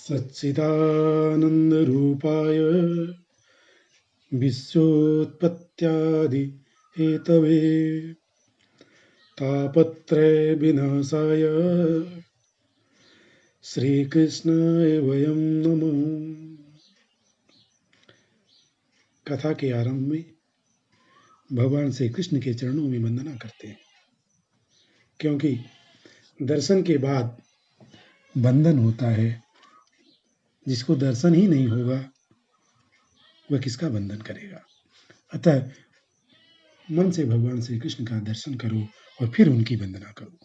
सच्चिदानन्दरूपाय विश्वोत्पत्त्यादिहेतवे तापत्रयविनाशाय श्रीकृष्णाय वयं नमः। कथा के आरंभ में भगवान श्री कृष्ण के चरणों में वंदना करते हैं, क्योंकि दर्शन के बाद बंधन होता है। जिसको दर्शन ही नहीं होगा वह किसका बंधन करेगा। अतः मन से भगवान श्री कृष्ण का दर्शन करो और फिर उनकी वंदना करो।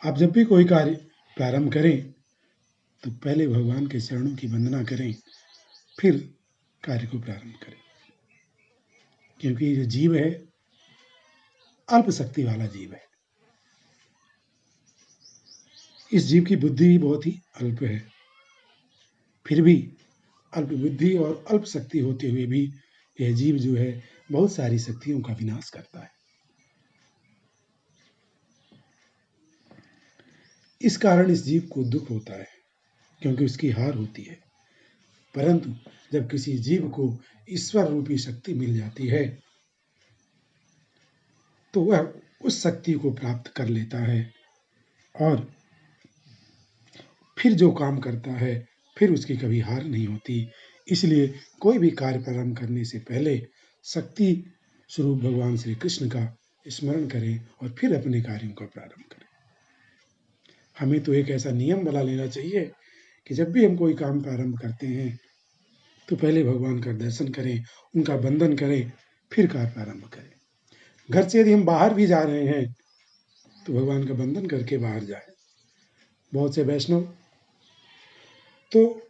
आप जब भी कोई कार्य प्रारंभ करें तो पहले भगवान के चरणों की वंदना करें, फिर कार्य को प्रारंभ करें। क्योंकि ये जीव है अल्प शक्ति वाला जीव है। इस जीव की बुद्धि भी बहुत ही अल्प है, फिर भी अल्प बुद्धि और अल्प शक्ति होते हुए भी यह जीव जो है बहुत सारी शक्तियों का विनाश करता है। इस कारण इस जीव को दुख होता है, क्योंकि उसकी हार होती है। परंतु जब किसी जीव को ईश्वर रूपी शक्ति मिल जाती है तो वह उस शक्ति को प्राप्त कर लेता है और फिर जो काम करता है फिर उसकी कभी हार नहीं होती। इसलिए कोई भी कार्य प्रारंभ करने से पहले शक्ति स्वरूप भगवान श्री कृष्ण का स्मरण करें और फिर अपने कार्यों का प्रारंभ करें। हमें तो एक ऐसा नियम बना लेना चाहिए कि जब भी हम कोई काम प्रारंभ करते हैं तो पहले भगवान का दर्शन करें, उनका वंदन करें, फिर कार्य प्रारंभ करें। घर से यदि हम बाहर भी जा रहे हैं तो भगवान का वंदन करके बाहर जाए। बहुत से वैष्णव तो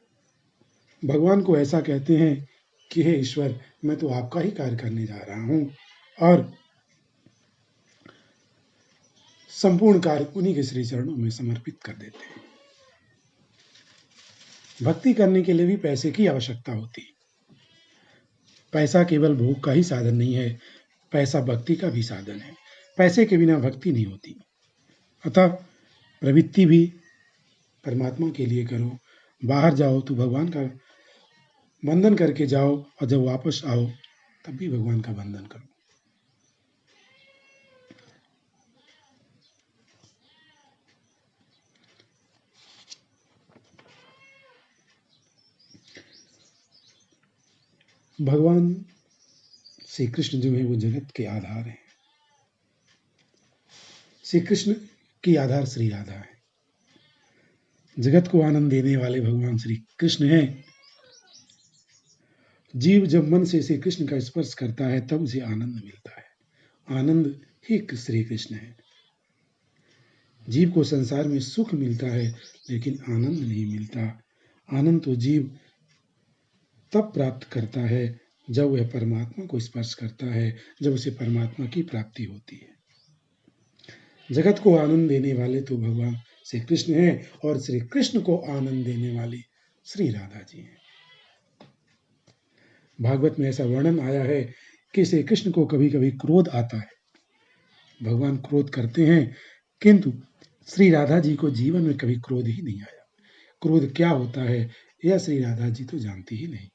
भगवान को ऐसा कहते हैं कि हे ईश्वर, मैं तो आपका ही कार्य करने जा रहा हूं, और संपूर्ण कार्य उन्हीं के श्री चरणों में समर्पित कर देते हैं। भक्ति करने के लिए भी पैसे की आवश्यकता होती। पैसा केवल भोग का ही साधन नहीं है, पैसा भक्ति का भी साधन है। पैसे के बिना भक्ति नहीं होती। अतः प्रवृत्ति भी परमात्मा के लिए करो। बाहर जाओ तो भगवान का वंदन करके जाओ, और जब वापस आओ तब भी भगवान का वंदन करो। भगवान श्री कृष्ण जो है वो जगत के आधार हैं। श्री कृष्ण की आधार श्री राधा है। जगत को आनंद देने वाले भगवान श्री कृष्ण हैं। जीव जब मन से श्री कृष्ण का स्पर्श करता है तब उसे आनंद मिलता है। आनंद ही श्री कृष्ण है। जीव को संसार में सुख मिलता है लेकिन आनंद नहीं मिलता। आनंद तो जीव तब प्राप्त करता है जब वह परमात्मा को स्पर्श करता है, जब उसे परमात्मा की प्राप्ति होती है। जगत को आनंद देने वाले तो भगवान श्री कृष्ण हैं, और श्री कृष्ण को आनंद देने वाली श्री राधा जी हैं। भागवत में ऐसा वर्णन आया है कि श्री कृष्ण को कभी कभी क्रोध आता है। भगवान क्रोध करते हैं, किंतु श्री राधा जी को जीवन में कभी क्रोध ही नहीं आया। क्रोध क्या होता है यह श्री राधा जी तो जानती ही नहीं।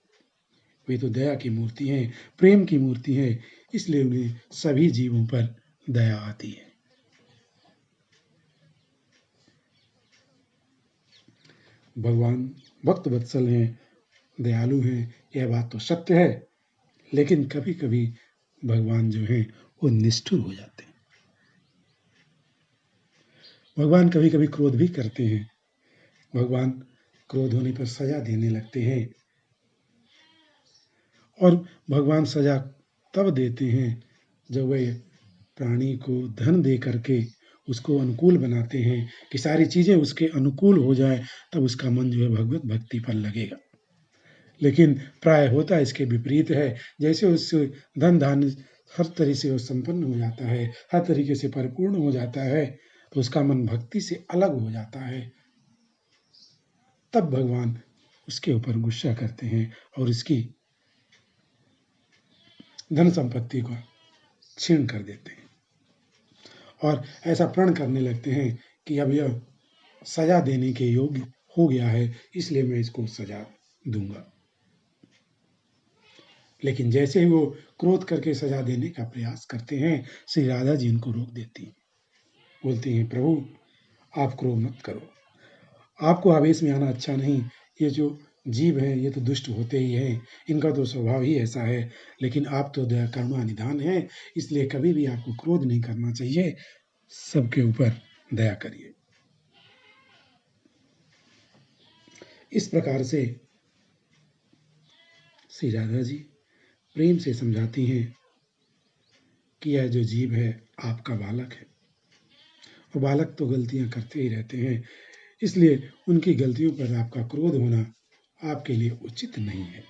वे तो दया की मूर्ति हैं, प्रेम की मूर्ति हैं, इसलिए उन्हें सभी जीवों पर दया आती है। भगवान भक्त वत्सल हैं, दयालु हैं, यह बात तो सत्य है, लेकिन कभी कभी भगवान जो हैं वो निष्ठुर हो जाते हैं। भगवान कभी कभी क्रोध भी करते हैं। भगवान क्रोध होने पर सजा देने लगते हैं, और भगवान सजा तब देते हैं जब वे प्राणी को धन दे करके उसको अनुकूल बनाते हैं कि सारी चीजें उसके अनुकूल हो जाए, तब उसका मन जो है भगवत भक्ति पर लगेगा। लेकिन प्राय होता इसके विपरीत है। जैसे उससे धन धान्य हर तरीके से वो संपन्न हो जाता है, हर तरीके से परिपूर्ण हो जाता है, तो उसका मन भक्ति से अलग हो जाता है। तब भगवान उसके ऊपर गुस्सा करते हैं और इसकी धन संपत्ति को छीन कर देते हैं, और ऐसा प्रण करने लगते हैं कि अब यह सजा देने के योग्य हो गया है, इसलिए मैं इसको सजा दूंगा। लेकिन जैसे ही वो क्रोध करके सजा देने का प्रयास करते हैं, श्री राधा जी उनको रोक देती हैं। बोलती हैं, प्रभु आप क्रोध मत करो, आपको आवेश में आना अच्छा नहीं। ये जो जीव हैं ये तो दुष्ट होते ही हैं, इनका तो स्वभाव ही ऐसा है। लेकिन आप तो दया करुणा निधान हैं, इसलिए कभी भी आपको क्रोध नहीं करना चाहिए, सबके ऊपर दया करिए। इस प्रकार से श्री राधा जी प्रेम से समझाती हैं कि यह जो जीव है आपका बालक है, और बालक तो गलतियां करते ही रहते हैं, इसलिए उनकी गलतियों पर आपका क्रोध होना आपके लिए उचित नहीं है।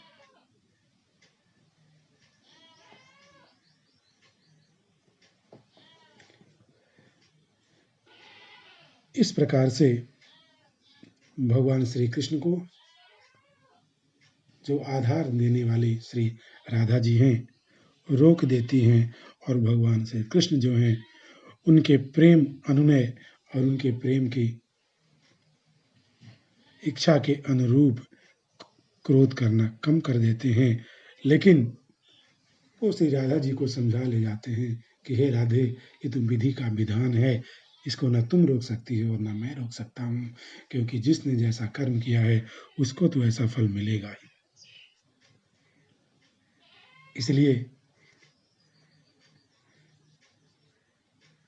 इस प्रकार से भगवान श्री कृष्ण को जो आधार देने वाली श्री राधा जी हैं रोक देती हैं, और भगवान श्री कृष्ण जो हैं उनके प्रेम अनुनय और उनके प्रेम की इच्छा के अनुरूप क्रोध करना कम कर देते हैं। लेकिन वो श्री राधा जी को समझा ले जाते हैं कि हे राधे, ये तो विधि का विधान है, इसको न तुम रोक सकती हो और न मैं रोक सकता हूँ, क्योंकि जिसने जैसा कर्म किया है उसको तो ऐसा फल मिलेगा ही। इसलिए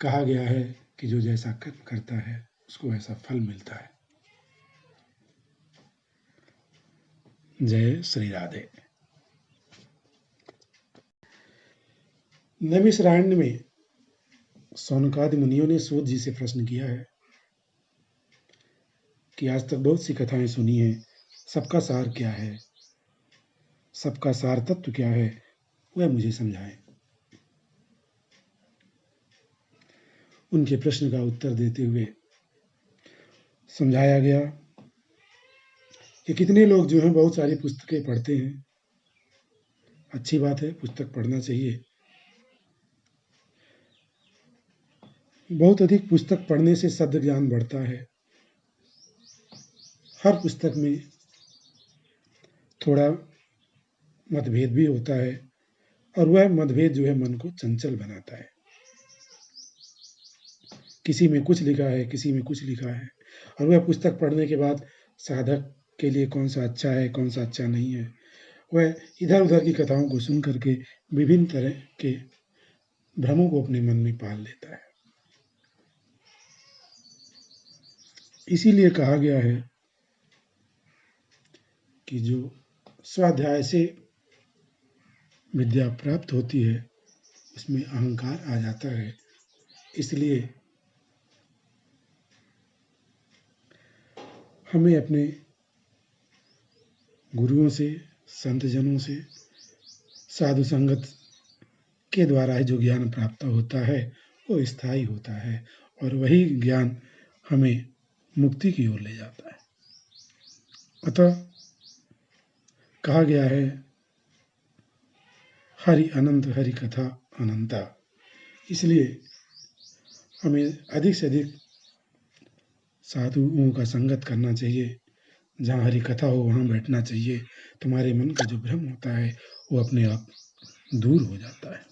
कहा गया है कि जो जैसा कर्म करता है उसको ऐसा फल मिलता है। जय श्री राधे। नैमिषारण्य में शौनकादि मुनियों ने सूत जी से प्रश्न किया है कि आज तक बहुत सी कथाएं सुनी हैं, सबका सार क्या है, सबका सार तत्व क्या है, वह मुझे समझाएं। उनके प्रश्न का उत्तर देते हुए समझाया गया कि कितने लोग जो हैं बहुत सारी पुस्तकें पढ़ते हैं, अच्छी बात है, पुस्तक पढ़ना चाहिए। बहुत अधिक पुस्तक पढ़ने से शब्द ज्ञान बढ़ता है। हर पुस्तक में थोड़ा मतभेद भी होता है, और वह मतभेद जो है मन को चंचल बनाता है। किसी में कुछ लिखा है, किसी में कुछ लिखा है, और वह पुस्तक पढ़ने के बाद साधक के लिए कौन सा अच्छा है, कौन सा अच्छा नहीं है, वह इधर उधर की कथाओं को सुन करके विभिन्न तरह के भ्रमों को अपने मन में पाल लेता है। इसीलिए कहा गया है कि जो स्वाध्याय से विद्या प्राप्त होती है उसमें अहंकार आ जाता है। इसलिए हमें अपने गुरुओं से, संतजनों से, साधु संगत के द्वारा ही जो ज्ञान प्राप्त होता है वो स्थायी होता है, और वही ज्ञान हमें मुक्ति की ओर ले जाता है। अतः कहा गया है, हरि अनंत हरि कथा अनंता। इसलिए हमें अधिक से अधिक साधुओं का संगत करना चाहिए, जहाँ हरि कथा हो वहाँ बैठना चाहिए। तुम्हारे मन का जो भ्रम होता है वो अपने आप दूर हो जाता है।